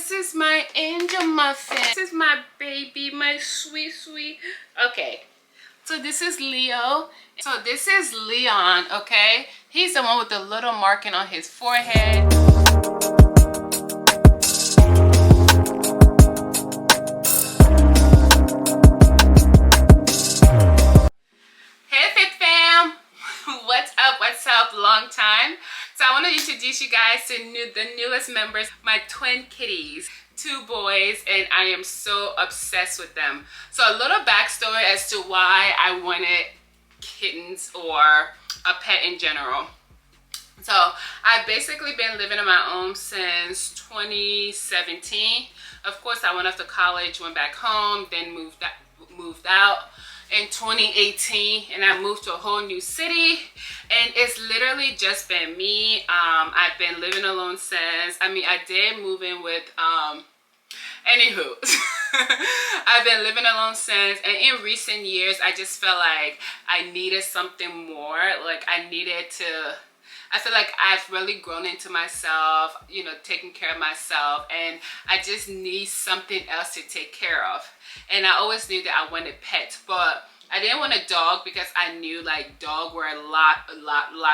This is my angel muffin. This is my baby, my sweet, sweet. Okay, so this is Leo. So this is Leon, okay? He's the one with the little marking on his forehead. Hey Fit Fam! What's up? What's up? Long time. So I want to introduce you guys to the newest members, my twin kitties. 2 boys, and I am so obsessed with them. So a little backstory as to why I wanted kittens or a pet in general. So I've basically been living on my own since 2017. Of course, I went off to college, went back home, then moved out in 2018, and I moved to a whole new city, and it's literally just been me. I've been living alone since, I did move in with anywho. I've been living alone since, and in recent years I just felt like I needed something more. Like I feel like I've really grown into myself, you know, taking care of myself, and I just need something else to take care of. And I always knew that I wanted pets, but I didn't want a dog because I knew like dog were a lot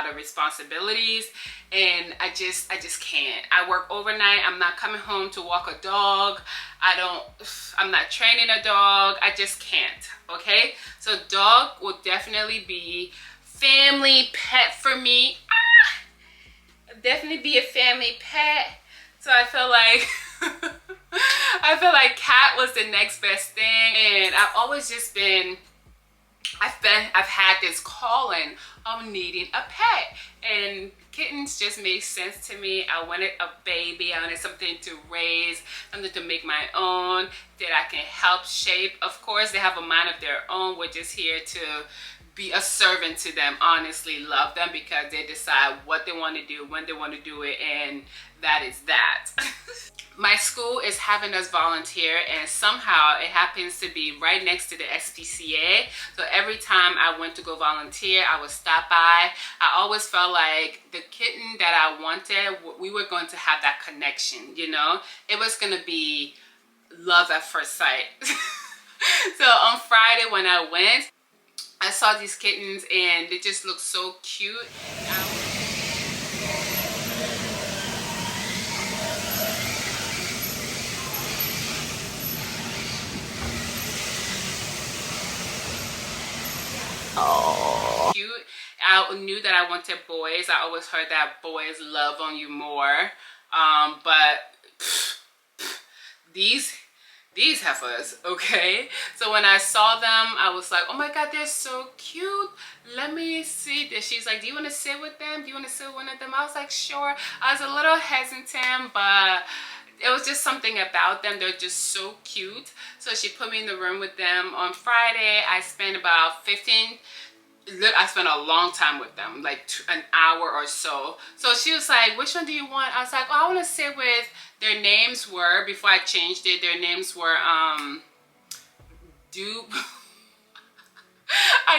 of responsibilities, and I just can't. I work overnight. I'm not coming home to walk a dog. I'm not training a dog. I just can't. Okay, so dog will definitely be family pet for me. Definitely be a family pet. So I feel like cat was the next best thing, and I've always just been. I've had this calling of needing a pet, and kittens just made sense to me. I wanted a baby. I wanted something to raise, something to make my own that I can help shape. Of course, they have a mind of their own. We're just here to be a servant to them. Honestly, love them because they decide what they want to do, when they want to do it, and that is that. My school is having us volunteer, and somehow it happens to be right next to the SPCA. So every time I went to go volunteer, I would stop by. I always felt like the kitten that I wanted, we were going to have that connection, you know? It was going to be love at first sight. So on Friday when I went, I saw these kittens and they just looked so cute. Oh, cute. I knew that I wanted boys. I always heard that boys love on you more, but these heifers, okay? So when I saw them, I was like, oh my god, they're so cute. Let me see this. She's like, do you want to sit with them? Do you want to sit with one of them? I was like, sure. I was a little hesitant, but it was just something about them. They're just so cute. So she put me in the room with them on Friday. I spent about I spent a long time with them, like an hour or so. So she was like, which one do you want? I was like, oh, I want to sit with, their names were, before I changed it, their names were, I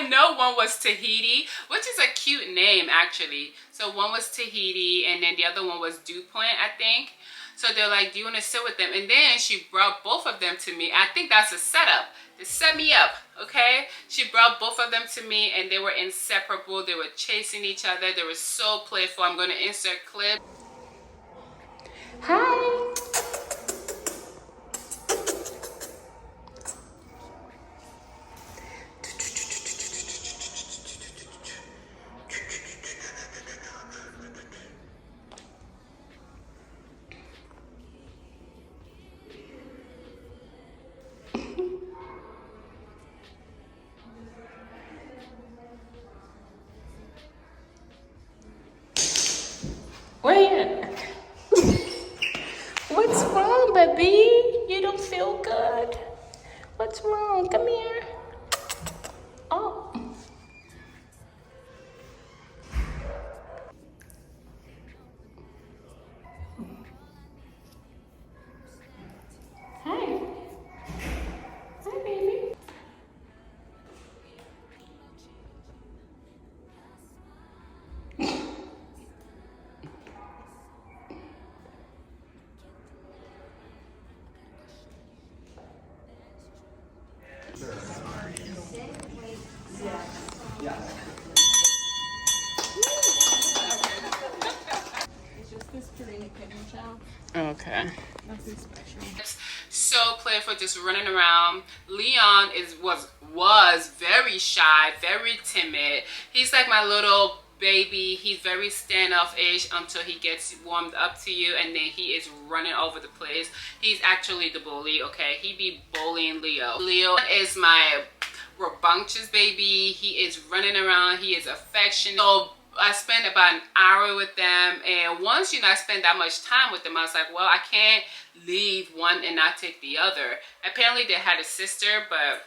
know one was Tahiti, which is a cute name actually. So one was Tahiti, and then the other one was Dew Point, I think. So they're like, do you want to sit with them? And then she brought both of them to me. I think that's a setup. To set me up, okay? She brought both of them to me, and they were inseparable. They were chasing each other. They were so playful. I'm going to insert a clip. Hi. Where you at? What's wrong, baby? You don't feel good? What's wrong? Come here. Oh. Hi. Hi, baby. Yeah, nothing special. It's so playful, just running around. Leon was very shy, very timid. He's like my little baby. He's very standoffish until he gets warmed up to you, and then he is running over the place. He's actually the bully, okay? He be bullying Leo. Leo is my rambunctious baby. He is running around. He is affectionate. So I spent about an hour with them, and once I spend that much time with them, I was like, well, I can't leave one and not take the other. Apparently they had a sister, but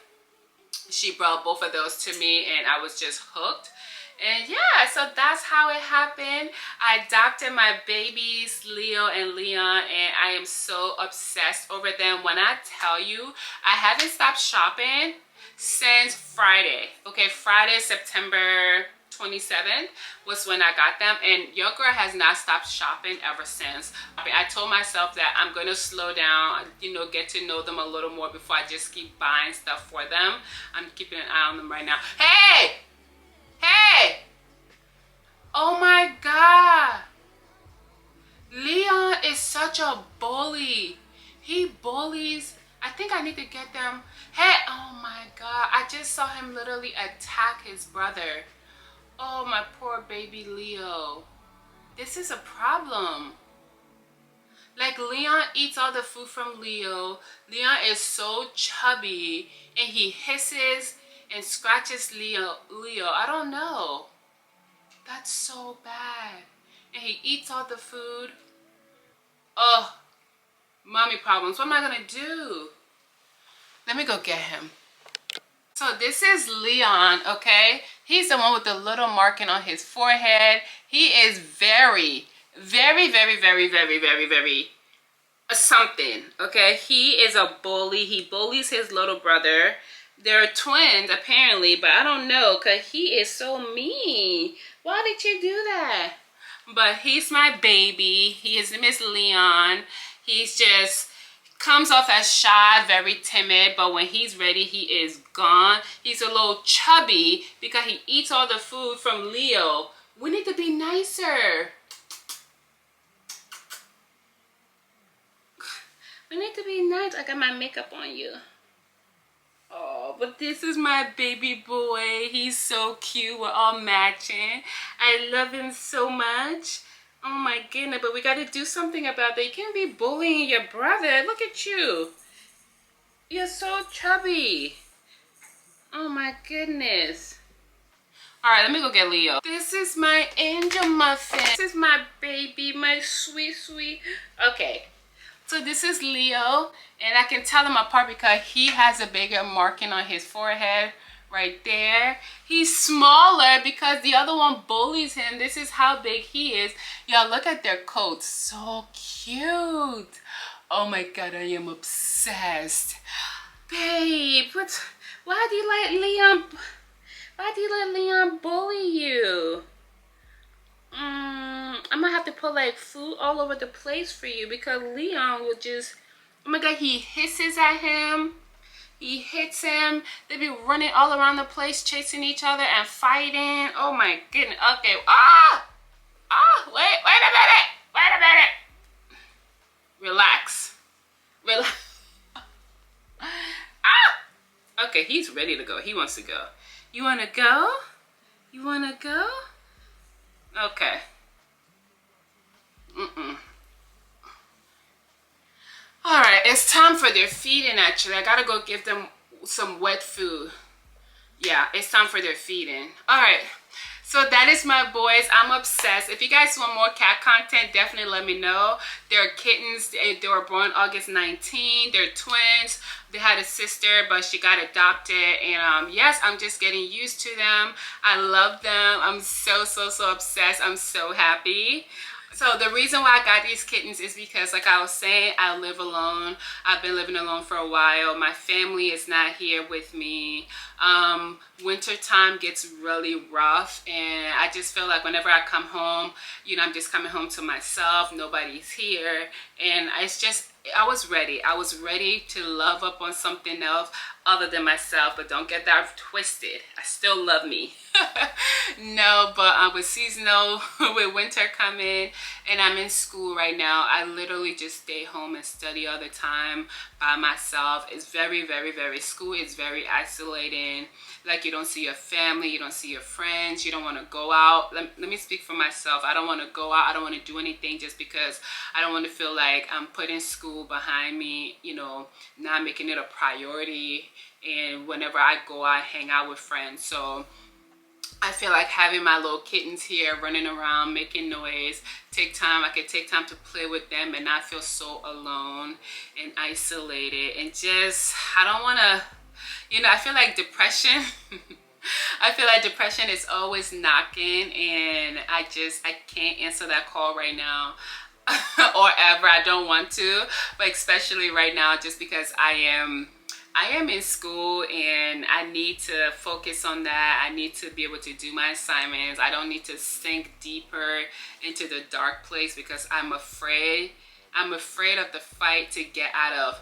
she brought both of those to me, and I was just hooked. And yeah, so that's how it happened. I adopted my babies, Leo and Leon, and I am so obsessed over them. When I tell you, I haven't stopped shopping since Friday. Okay, Friday, September 27th was when I got them, and your girl has not stopped shopping ever since. I told myself that I'm gonna slow down, get to know them a little more before I just keep buying stuff for them. I'm keeping an eye on them right now. Hey! Hey! Oh my God! Leon is such a bully. He bullies. I think I need to get them. Hey, oh my God. I just saw him literally attack his brother. Oh, my poor baby Leo. This is a problem. Like, Leon eats all the food from Leo. Leon is so chubby, and he hisses and scratches Leo. I don't know. That's so bad. And he eats all the food. Oh, mommy problems. What am I gonna do? Let me go get him. So this is Leon, okay? He's the one with the little marking on his forehead. He is very, very, very, very, very, very, very something, okay? He is a bully. He bullies his little brother. They're twins, apparently, but I don't know, because he is so mean. Why did you do that? But he's my baby. His name is Leon. He's just comes off as shy, very timid, but when he's ready, he is gone. He's a little chubby because he eats all the food from Leo. We need to be nicer. We need to be nice. I got my makeup on you. Oh, but this is my baby boy. He's so cute. We're all matching. I love him so much. Oh my goodness, but we got to do something about that. You can't be bullying your brother. Look at you. You're so chubby. Oh my goodness. All right, let me go get Leo. This is my angel muffin. This is my baby, my sweet, sweet. Okay, so this is Leo, and I can tell him apart because he has a bigger marking on his forehead right there. He's smaller because the other one bullies him. This is how big he is. Y'all, look at their coats. So cute. Oh my God, I am obsessed. Babe, why do you let Leon bully you? I'm gonna have to put like food all over the place for you because Leon will just, oh my God, he hisses at him. He hits him. They be running all around the place, chasing each other and fighting. Oh my goodness. Okay. Wait a minute. Wait a minute. Relax. Okay, he's ready to go. He wants to go. You want to go? You want to go? Okay. All right, it's time for their feeding, actually. I gotta go give them some wet food. Yeah, it's time for their feeding. All right, so that is my boys. I'm obsessed. If you guys want more cat content, definitely let me know. They're kittens. They were born August 19. They're twins. They had a sister, but she got adopted. And yes, I'm just getting used to them. I love them. I'm so obsessed. I'm so happy. So the reason why I got these kittens is because, like I was saying, I live alone. I've been living alone for a while. My family is not here with me. Winter time gets really rough, and I just feel like whenever I come home, I'm just coming home to myself. Nobody's here, and I was ready. I was ready to love up on something else other than myself, but don't get that twisted. I still love me. No, but with seasonal, with winter coming, and I'm in school right now, I literally just stay home and study all the time by myself. It's very, very, very, school is very isolating. Like, you don't see your family, you don't see your friends, you don't want to go out. Let me speak for myself. I don't want to go out. I don't want to do anything just because I don't want to feel like I'm putting school behind me, you know, not making it a priority. And whenever I go out, hang out with friends. So I feel like having my little kittens here running around, making noise, I could take time to play with them and not feel so alone and isolated. And just, I don't want to, you know, I feel like depression. I feel like depression is always knocking, and I can't answer that call right now. Or ever. I don't want to, but especially right now, just because I am in school and I need to focus on that. I need to be able to do my assignments. I don't need to sink deeper into the dark place because I'm afraid of the fight to get out of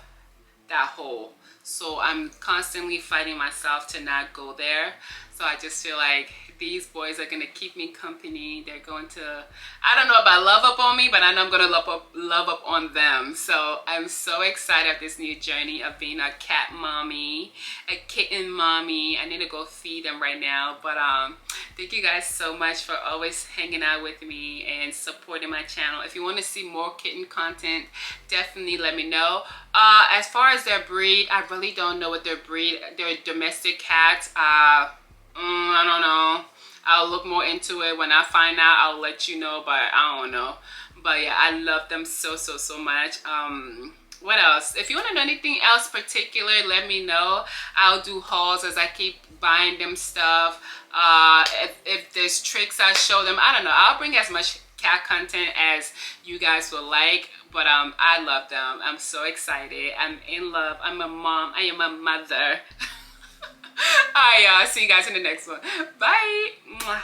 that hole. So I'm constantly fighting myself to not go there. So I just feel like these boys are gonna keep me company. They're going to, I don't know about love up on me, but I know I'm gonna love up on them. So I'm so excited of this new journey of being a cat mommy, a kitten mommy. I need to go feed them right now. But thank you guys so much for always hanging out with me and supporting my channel. If you want to see more kitten content, definitely let me know. As far as their breed, I really don't know what their breed. They're domestic cats. I don't know. I'll look more into it. When I find out, I'll let you know, but I don't know. But yeah, I love them so much. What else? If you want to know anything else particular, let me know. I'll do hauls as I keep buying them stuff. If there's tricks, I show them. I don't know. I'll bring as much cat content as you guys will like. But I love them. I'm so excited. I'm in love. I'm a mom. I am a mother. All right, y'all. See you guys in the next one. Bye. Mwah.